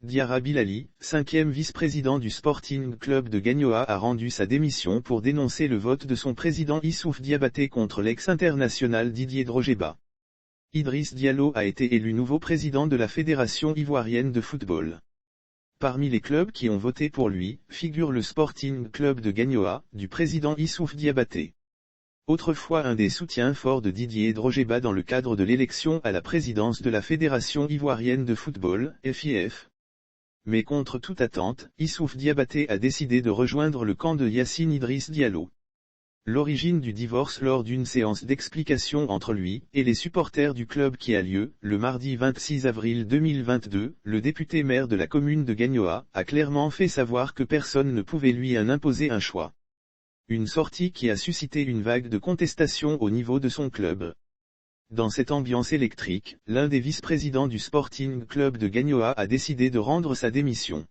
Diarra Bilali, 5e vice-président du Sporting Club de Gagnoa, a rendu sa démission pour dénoncer le vote de son président Issouf Diabaté contre l'ex-international Didier Drogeba. Idriss Diallo a été élu nouveau président de la Fédération ivoirienne de football. Parmi les clubs qui ont voté pour lui, figure le Sporting Club de Gagnoa, du président Issouf Diabaté. Autrefois un des soutiens forts de Didier Drogeba dans le cadre de l'élection à la présidence de la Fédération ivoirienne de football, FIF. Mais contre toute attente, Issouf Diabaté a décidé de rejoindre le camp de Yacine Idriss Diallo. L'origine du divorce lors d'une séance d'explication entre lui et les supporters du club qui a lieu, le mardi 26 avril 2022, le député maire de la commune de Gagnoa a clairement fait savoir que personne ne pouvait lui imposer un choix. Une sortie qui a suscité une vague de contestation au niveau de son club. Dans cette ambiance électrique, l'un des vice-présidents du Sporting Club de Gagnoa a décidé de rendre sa démission.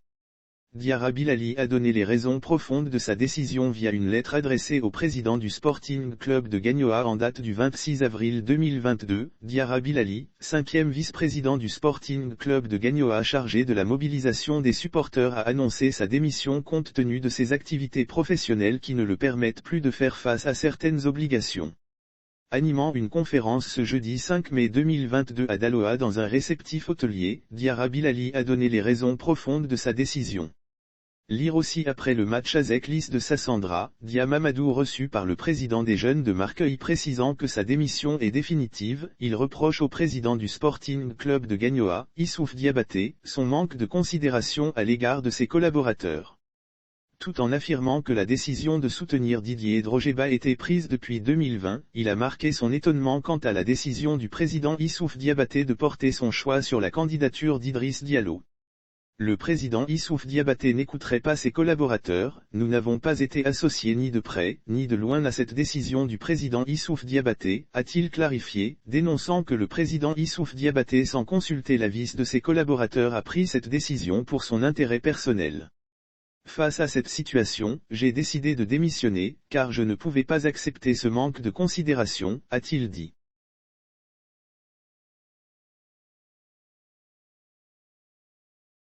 Diarra Bilali a donné les raisons profondes de sa décision via une lettre adressée au président du Sporting Club de Gagnoa en date du 26 avril 2022. Diarra Bilali, 5e vice-président du Sporting Club de Gagnoa chargé de la mobilisation des supporters, a annoncé sa démission compte tenu de ses activités professionnelles qui ne le permettent plus de faire face à certaines obligations. Animant une conférence ce jeudi 5 mai 2022 à Daloa dans un réceptif hôtelier, Diarra Bilali a donné les raisons profondes de sa décision. Lire aussi après le match avec l'IS de Sassandra, Dia Mamadou reçu par le président des jeunes de Marqueuil précisant que sa démission est définitive. Il reproche au président du Sporting Club de Gagnoa, Issouf Diabaté, son manque de considération à l'égard de ses collaborateurs. Tout en affirmant que la décision de soutenir Didier Drogeba était prise depuis 2020, il a marqué son étonnement quant à la décision du président Issouf Diabaté de porter son choix sur la candidature d'Idriss Diallo. Le président Issouf Diabaté n'écouterait pas ses collaborateurs, nous n'avons pas été associés ni de près, ni de loin à cette décision du président Issouf Diabaté, a-t-il clarifié, dénonçant que le président Issouf Diabaté sans consulter l'avis de ses collaborateurs a pris cette décision pour son intérêt personnel. Face à cette situation, j'ai décidé de démissionner, car je ne pouvais pas accepter ce manque de considération, a-t-il dit.